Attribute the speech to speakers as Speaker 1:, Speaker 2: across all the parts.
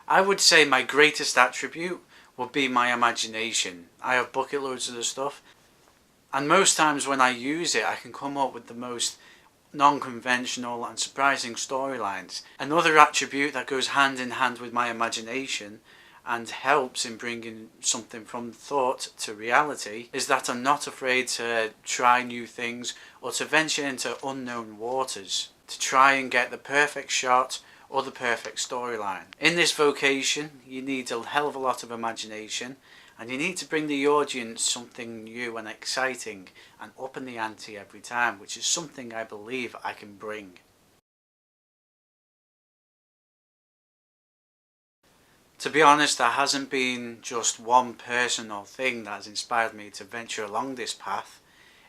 Speaker 1: I would say my greatest attribute would be my imagination. I have bucket loads of the stuff, and most times when I use it I can come up with the most non-conventional and surprising storylines. Another attribute that goes hand in hand with my imagination and helps in bringing something from thought to reality is that I'm not afraid to try new things or to venture into unknown waters to try and get the perfect shot or the perfect storyline. In this vocation you need a hell of a lot of imagination, and you need to bring the audience something new and exciting and upping the ante every time, which is something I believe I can bring. To be honest, there hasn't been just one person or thing that has inspired me to venture along this path.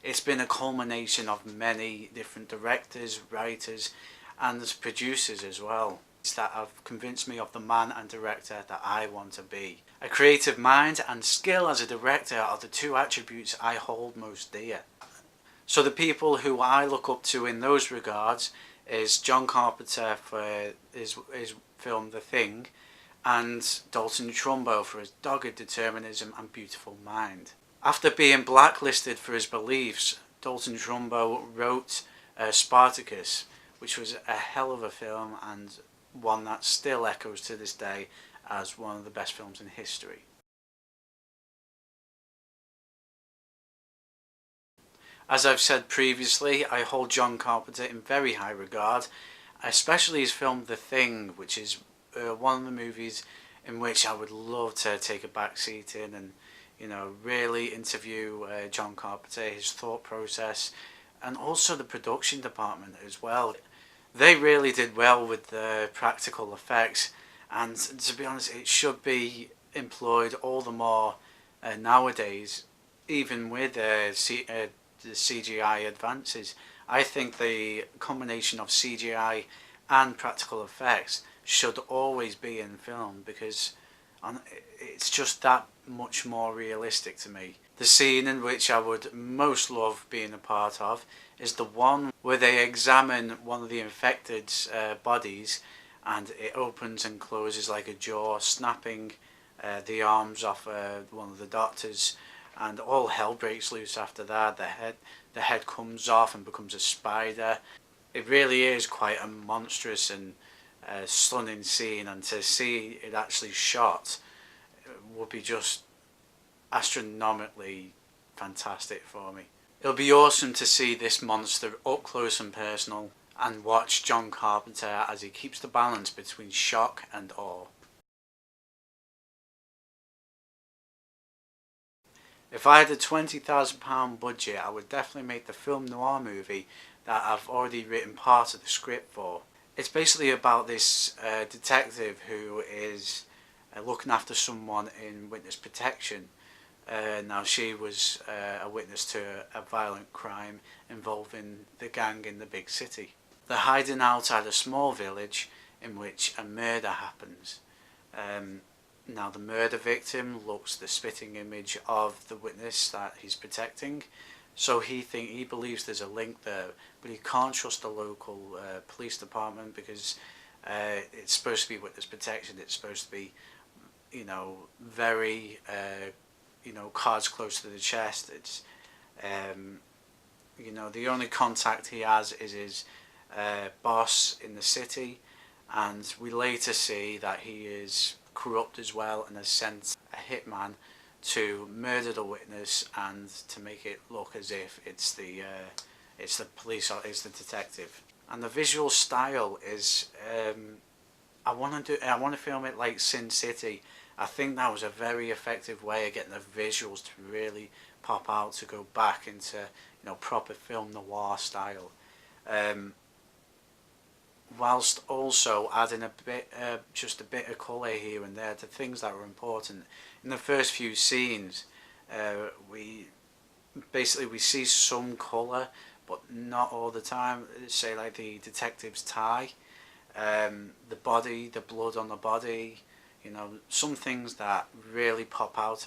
Speaker 1: It's been a culmination of many different directors, writers and producers as well that have convinced me of the man and director that I want to be. A creative mind and skill as a director are the two attributes I hold most dear. So the people who I look up to in those regards is John Carpenter for his film The Thing, and Dalton Trumbo for his dogged determinism and beautiful mind. After being blacklisted for his beliefs, Dalton Trumbo wrote Spartacus, which was a hell of a film and one that still echoes to this day as one of the best films in history. As I've said previously, I hold John Carpenter in very high regard, especially his film The Thing, which is one of the movies in which I would love to take a back seat in and, you know, really interview John Carpenter, his thought process, and also the production department as well. They really did well with the practical effects, and to be honest it should be employed all the more nowadays, even with the CGI advances. I think the combination of CGI and practical effects should always be in film because it's just that much more realistic to me. The scene in which I would most love being a part of is the one where they examine one of the infected bodies, and it opens and closes like a jaw, snapping the arms off one of the doctors, and all hell breaks loose after that. The head comes off and becomes a spider. It really is quite a monstrous and stunning scene, and to see it actually shot would be just astronomically fantastic for me. It'll be awesome to see this monster up close and personal and watch John Carpenter as he keeps the balance between shock and awe. If I had a £20,000 budget, I would definitely make the film noir movie that I've already written part of the script for. It's basically about this detective who is looking after someone in witness protection. Now she was a witness to a violent crime involving the gang in the big city. They're hiding outside a small village in which a murder happens. Now the murder victim looks the spitting image of the witness that he's protecting, so he believes there's a link there, but he can't trust the local police department because it's supposed to be witness protection. It's supposed to be, you know, very you know, cards close to the chest. It's you know, the only contact he has is his boss in the city, and we later see that he is corrupt as well and has sent a hitman to murder the witness and to make it look as if it's the police or it's the detective. And the visual style is I want to film it like Sin City. I think that was a very effective way of getting the visuals to really pop out, to go back into, you know, proper film noir style, whilst also adding a bit, just a bit of colour here and there to things that were important. In the first few scenes, we see some colour, but not all the time. Say like the detective's tie, the body, the blood on the body. You know, some things that really pop out